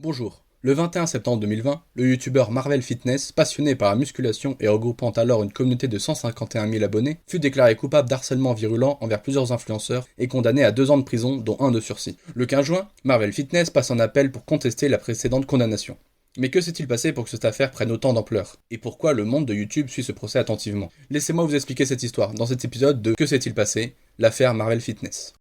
Bonjour. Le 21 septembre 2020, le youtubeur Marvel Fitness, passionné par la musculation et regroupant alors une communauté de 151 000 abonnés, fut déclaré coupable d'harcèlement virulent envers plusieurs influenceurs et condamné à 2 ans de prison, dont 1 de sursis. Le 15 juin, Marvel Fitness passe un appel pour contester la précédente condamnation. Mais que s'est-il passé pour que cette affaire prenne autant d'ampleur? Et pourquoi le monde de YouTube suit ce procès attentivement? Laissez-moi vous expliquer cette histoire dans cet épisode de Que s'est-il passé? L'affaire Marvel Fitness.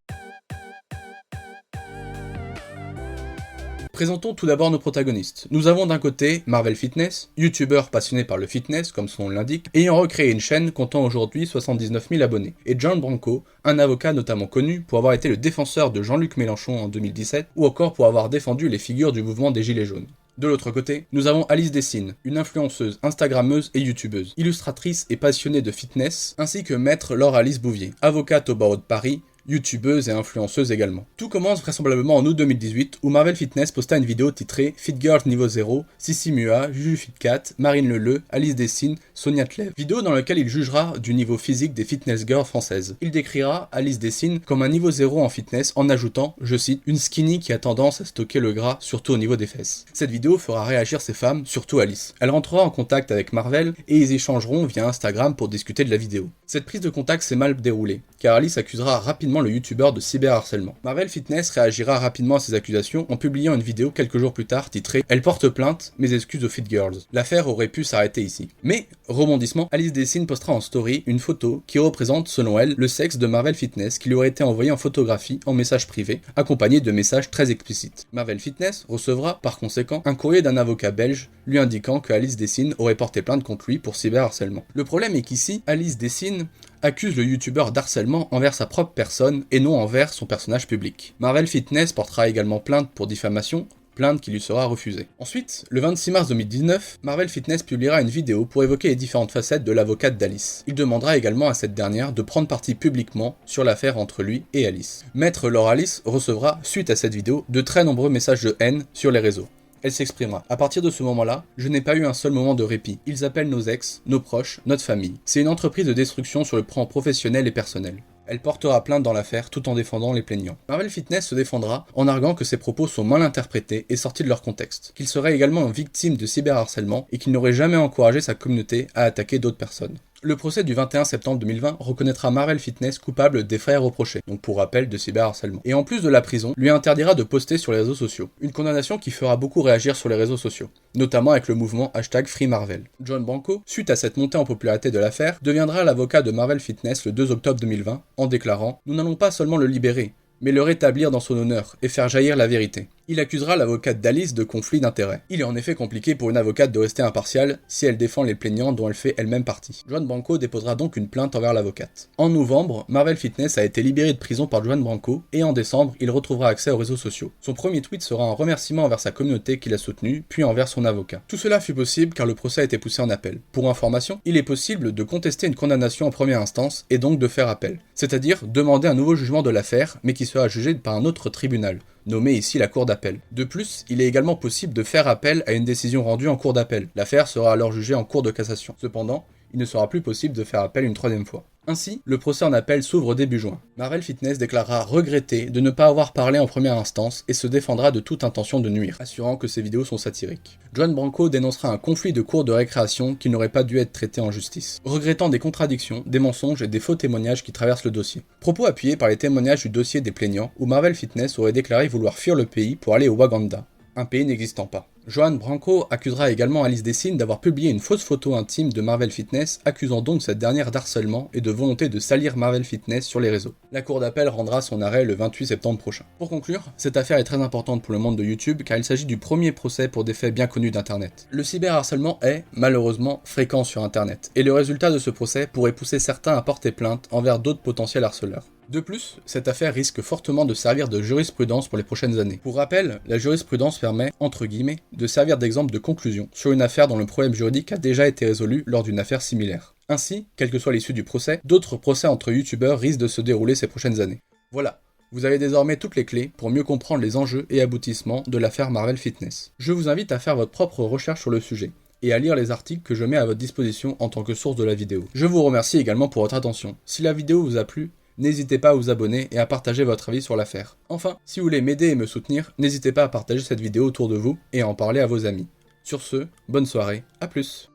Présentons tout d'abord nos protagonistes. Nous avons d'un côté Marvel Fitness, youtubeur passionné par le fitness, comme son nom l'indique, ayant recréé une chaîne comptant aujourd'hui 79 000 abonnés, et John Branco, un avocat notamment connu pour avoir été le défenseur de Jean-Luc Mélenchon en 2017, ou encore pour avoir défendu les figures du mouvement des Gilets jaunes. De l'autre côté, nous avons Alice Dessine, une influenceuse, instagrammeuse et youtubeuse, illustratrice et passionnée de fitness, ainsi que maître Laure Alice Bouvier, avocate au barreau de Paris, youtubeuse et influenceuse également. Tout commence vraisemblablement en août 2018 où Marvel Fitness posta une vidéo titrée Fit Girls Niveau 0, Sissi Mua, Juju Fitcat, Marine Leleu, Alice Dessine, Sonia Tlev. Vidéo dans laquelle il jugera du niveau physique des fitness girls françaises. Il décrira Alice Dessine comme un niveau 0 en fitness en ajoutant, je cite, une skinny qui a tendance à stocker le gras, surtout au niveau des fesses. Cette vidéo fera réagir ces femmes, surtout Alice. Elle rentrera en contact avec Marvel et ils échangeront via Instagram pour discuter de la vidéo. Cette prise de contact s'est mal déroulée, car Alice accusera rapidement le youtubeur de cyberharcèlement. Marvel Fitness réagira rapidement à ces accusations en publiant une vidéo quelques jours plus tard titrée « Elle porte plainte, mes excuses aux Fit Girls ». L'affaire aurait pu s'arrêter ici. Mais, rebondissement, Alice Dessine postera en story une photo qui représente, selon elle, le sexe de Marvel Fitness qui lui aurait été envoyé en photographie en message privé, accompagné de messages très explicites. Marvel Fitness recevra, par conséquent, un courrier d'un avocat belge lui indiquant que Alice Dessine aurait porté plainte contre lui pour cyberharcèlement. Le problème est qu'ici, Alice Dessine accuse le youtubeur d'harcèlement envers sa propre personne et non envers son personnage public. Marvel Fitness portera également plainte pour diffamation, plainte qui lui sera refusée. Ensuite, le 26 mars 2019, Marvel Fitness publiera une vidéo pour évoquer les différentes facettes de l'avocate d'Alice. Il demandera également à cette dernière de prendre parti publiquement sur l'affaire entre lui et Alice. Maître Laure Alice recevra, suite à cette vidéo, de très nombreux messages de haine sur les réseaux. Elle s'exprimera. À partir de ce moment-là, je n'ai pas eu un seul moment de répit. Ils appellent nos ex, nos proches, notre famille. C'est une entreprise de destruction sur le plan professionnel et personnel. Elle portera plainte dans l'affaire tout en défendant les plaignants. Marvel Fitness se défendra en arguant que ses propos sont mal interprétés et sortis de leur contexte, qu'il serait également victime de cyberharcèlement et qu'il n'aurait jamais encouragé sa communauté à attaquer d'autres personnes. Le procès du 21 septembre 2020 reconnaîtra Marvel Fitness coupable des faits reprochés, donc pour rappel de cyberharcèlement. Et en plus de la prison, lui interdira de poster sur les réseaux sociaux. Une condamnation qui fera beaucoup réagir sur les réseaux sociaux, notamment avec le mouvement #FreeMarvel. John Branco, suite à cette montée en popularité de l'affaire, deviendra l'avocat de Marvel Fitness le 2 octobre 2020 en déclarant « Nous n'allons pas seulement le libérer, mais le rétablir dans son honneur et faire jaillir la vérité ». Il accusera l'avocate d'Alice de conflit d'intérêts. Il est en effet compliqué pour une avocate de rester impartiale si elle défend les plaignants dont elle fait elle-même partie. John Branco déposera donc une plainte envers l'avocate. En novembre, Marvel Fitness a été libéré de prison par John Branco et en décembre, il retrouvera accès aux réseaux sociaux. Son premier tweet sera un remerciement envers sa communauté qui l'a soutenu, puis envers son avocat. Tout cela fut possible car le procès a été poussé en appel. Pour information, il est possible de contester une condamnation en première instance et donc de faire appel, c'est-à-dire demander un nouveau jugement de l'affaire mais qui sera jugé par un autre tribunal, nommé ici la cour d'appel. De plus, il est également possible de faire appel à une décision rendue en cour d'appel. L'affaire sera alors jugée en cour de cassation. Cependant, il ne sera plus possible de faire appel une troisième fois. Ainsi, le procès en appel s'ouvre début juin. Marvel Fitness déclarera regretter de ne pas avoir parlé en première instance et se défendra de toute intention de nuire, assurant que ses vidéos sont satiriques. John Branco dénoncera un conflit de cours de récréation qui n'aurait pas dû être traité en justice, regrettant des contradictions, des mensonges et des faux témoignages qui traversent le dossier. Propos appuyés par les témoignages du dossier des plaignants où Marvel Fitness aurait déclaré vouloir fuir le pays pour aller au Waganda, un pays n'existant pas. Johan Branco accusera également Alice Dessine d'avoir publié une fausse photo intime de Marvel Fitness, accusant donc cette dernière d'harcèlement et de volonté de salir Marvel Fitness sur les réseaux. La cour d'appel rendra son arrêt le 28 septembre prochain. Pour conclure, cette affaire est très importante pour le monde de YouTube car il s'agit du premier procès pour des faits bien connus d'Internet. Le cyberharcèlement est, malheureusement, fréquent sur Internet, et le résultat de ce procès pourrait pousser certains à porter plainte envers d'autres potentiels harceleurs. De plus, cette affaire risque fortement de servir de jurisprudence pour les prochaines années. Pour rappel, la jurisprudence permet, entre guillemets, de servir d'exemple de conclusion sur une affaire dont le problème juridique a déjà été résolu lors d'une affaire similaire. Ainsi, quelle que soit l'issue du procès, d'autres procès entre youtubeurs risquent de se dérouler ces prochaines années. Voilà, vous avez désormais toutes les clés pour mieux comprendre les enjeux et aboutissements de l'affaire Marvel Fitness. Je vous invite à faire votre propre recherche sur le sujet et à lire les articles que je mets à votre disposition en tant que source de la vidéo. Je vous remercie également pour votre attention. Si la vidéo vous a plu, n'hésitez pas à vous abonner et à partager votre avis sur l'affaire. Enfin, si vous voulez m'aider et me soutenir, n'hésitez pas à partager cette vidéo autour de vous et à en parler à vos amis. Sur ce, bonne soirée, à plus.